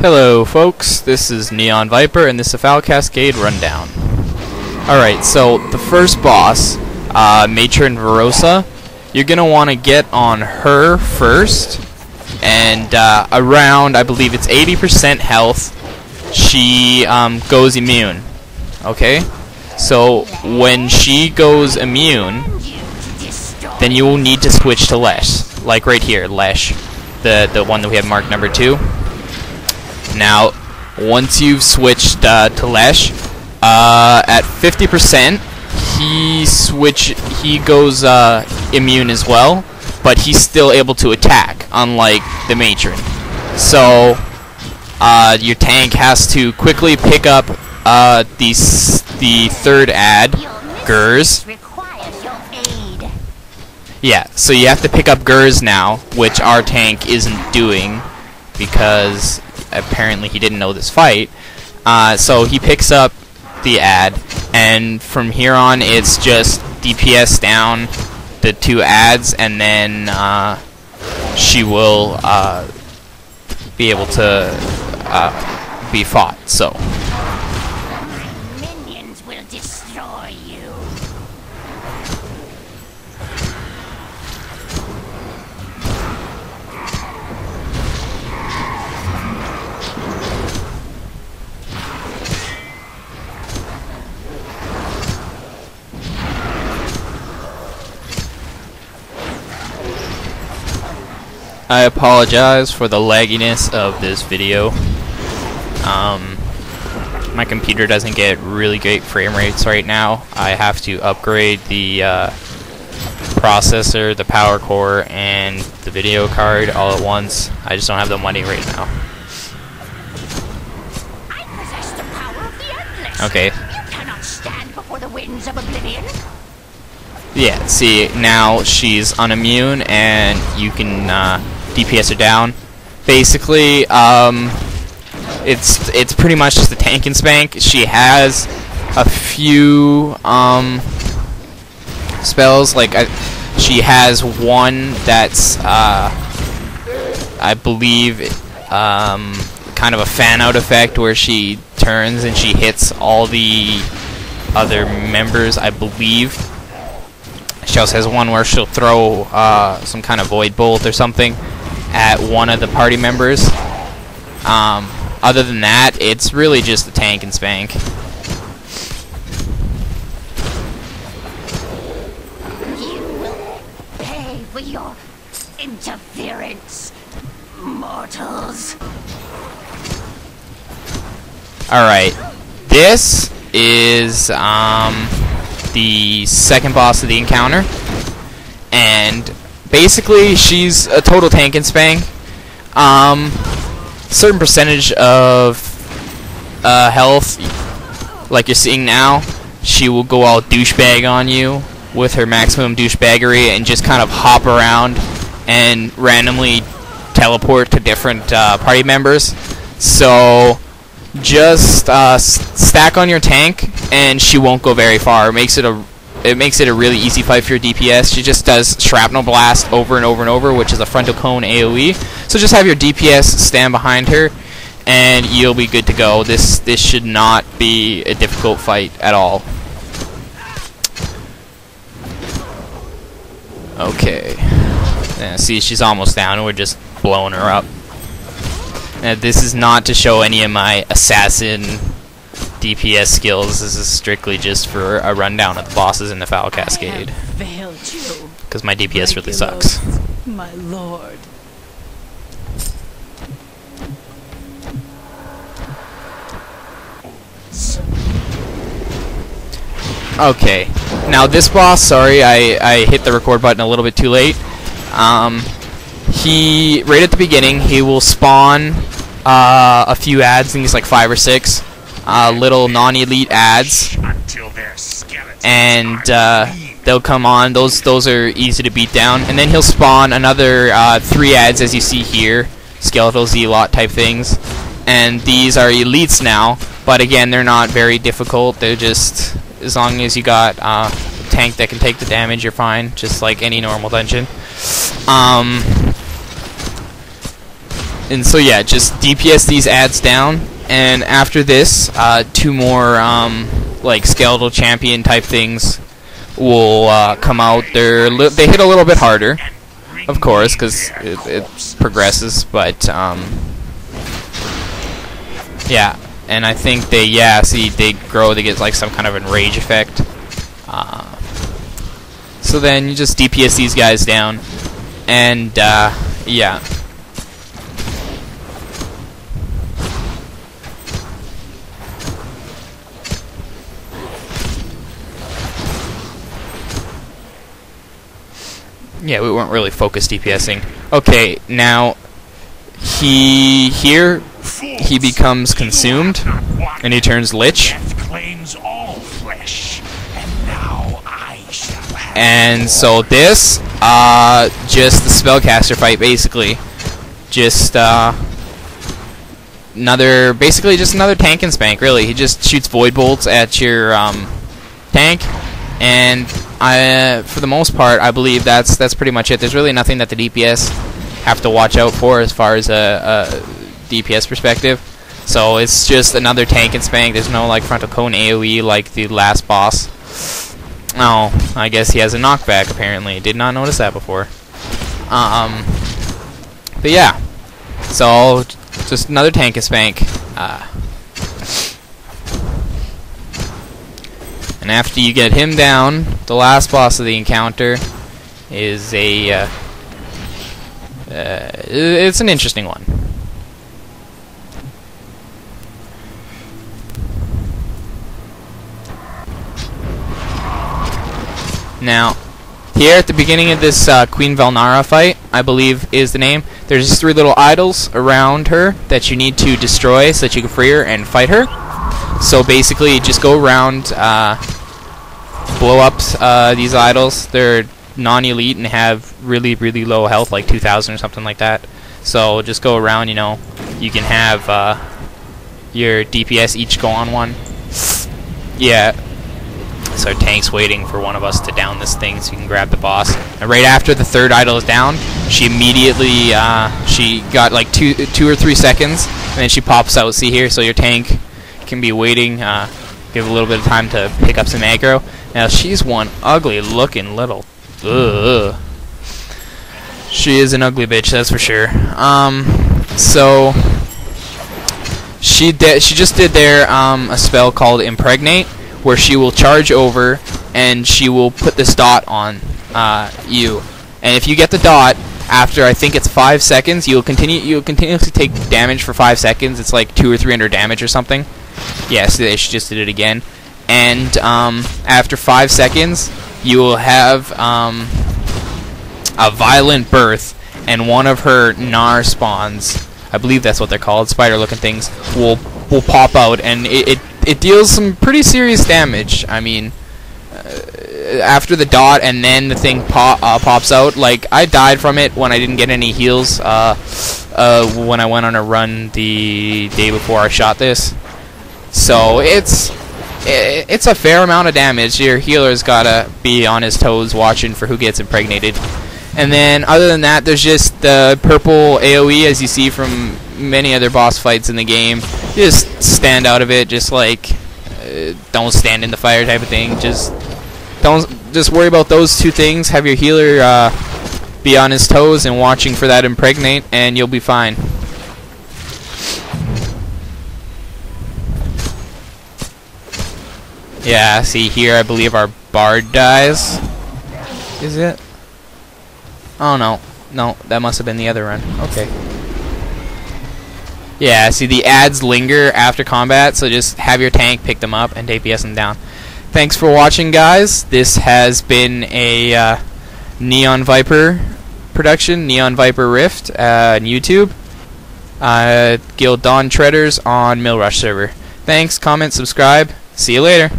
Hello folks, this is Neon Viper and this is a Foul Cascade Rundown. Alright, so the first boss, Matron Verosa, you're going to want to get on her first, and around, I believe it's 80% health, she goes immune. Okay? So when she goes immune, then you will need to switch to Lesh. Like right here, Lesh, the one that we have marked number 2. Now, once you've switched to Lesh, at 50%, he goes immune as well, but he's still able to attack, unlike the Matron. So, your tank has to quickly pick up the third ad, Gers. Yeah, so you have to pick up Gers now, which our tank isn't doing, because apparently he didn't know this fight. So he picks up the ad, and from here on it's just DPS down the 2 ads, and then she will be able to be fought. So minions will destroy you. I apologize for the lagginess of this video. My computer doesn't get really great frame rates right now. I have to upgrade the processor, the power core, and the video card all at once. I just don't have the money right now. I possess the power of the endless. Okay. You cannot stand before the winds of oblivion. Yeah, see, now she's unimmune, and you can DPS her down. Basically, it's pretty much just a tank and spank. She has a few spells, like she has one that's I believe kind of a fan out effect where she turns and she hits all the other members, I believe. She also has one where she'll throw some kind of void bolt or something at one of the party members. Other than that, it's really just a tank and spank. You will pay for your interference, mortals. Alright, this is the second boss of the encounter, and basically she's a total tank and spank. Certain percentage of health, like you're seeing now, she will go all douchebag on you with her maximum douchebaggery and just kind of hop around and randomly teleport to different party members. So just stack on your tank and she won't go very far. It makes it a really easy fight for your DPS. She just does shrapnel blast over and over and over, which is a frontal cone AoE. So just have your DPS stand behind her and you'll be good to go. This should not be a difficult fight at all. Okay. Yeah, see, she's almost down and we're just blowing her up. Now, this is not to show any of my assassin DPS skills. This is strictly just for a rundown of the bosses in the Foul Cascade. Because my DPS really sucks. My lord. Okay. Now this boss, sorry, I hit the record button a little bit too late. He, right at the beginning, he will spawn a few ads, I think it's like 5 or 6. Little non-elite ads, and they'll come on. Those are easy to beat down, and then he'll spawn another 3 ads, as you see here, skeletal zealot type things, and these are elites now. But again, they're not very difficult. They're just, as long as you got a tank that can take the damage, you're fine, just like any normal dungeon. And so yeah, just DPS these ads down, and after this, 2 more like skeletal champion type things will come out. They hit a little bit harder, of course, because it progresses, but yeah. And I think they grow. They get like some kind of enrage effect. So then you just DPS these guys down, and yeah. Yeah, we weren't really focused DPSing. Okay, now he becomes consumed, and he turns Lich. And so this, just the spellcaster fight, basically. Just basically just another tank and spank, really. He just shoots void bolts at your tank, and for the most part, I believe that's pretty much it. There's really nothing that the DPS have to watch out for as far as a DPS perspective. So it's just another tank and spank. There's no like frontal cone AoE like the last boss. Oh, I guess he has a knockback apparently. Did not notice that before. But yeah, so just another tank and spank. And after you get him down, the last boss of the encounter is it's an interesting one. Now, here at the beginning of this Queen Valnara fight, I believe is the name, there's just 3 little idols around her that you need to destroy so that you can free her and fight her. So basically, just go around, blow up these idols. They're non-elite and have really, really low health, like 2,000 or something like that. So just go around, you know, you can have your DPS each go on one. Yeah. So our tank's waiting for one of us to down this thing so you can grab the boss. And right after the 3rd idol is down, she immediately, she got like 2 or 3 seconds, and then she pops out. See here? So your tank can be waiting, give a little bit of time to pick up some aggro. Now she's one ugly looking little, ugh. She is an ugly bitch, that's for sure. So she just did there a spell called Impregnate, where she will charge over and she will put this dot on you. And if you get the dot after, I think it's 5 seconds, you'll continuously take damage for 5 seconds. It's like 200 or 300 damage or something. Yes, she just did it again. And after 5 seconds, you will have a violent birth, and one of her Gnar spawns, I believe that's what they're called, spider-looking things, will pop out, and it deals some pretty serious damage. I mean, after the dot and then the thing pops out, like, I died from it when I didn't get any heals when I went on a run the day before I shot this. So it's a fair amount of damage. Your healer's gotta be on his toes watching for who gets impregnated. And then other than that, there's just the purple AoE, as you see from many other boss fights in the game. Just stand out of it, just like don't stand in the fire type of thing. Just worry about those 2 things. Have your healer be on his toes and watching for that impregnate, and you'll be fine. Yeah, see here, I believe our bard dies. Is it? Oh no. No, that must have been the other run. Okay. Yeah, see, the ads linger after combat, so just have your tank pick them up and DPS them down. Thanks for watching, guys. This has been a Neon Viper production, Neon Viper Rift on YouTube. Guild Dawn Treaders on Millrush server. Thanks, comment, subscribe. See you later.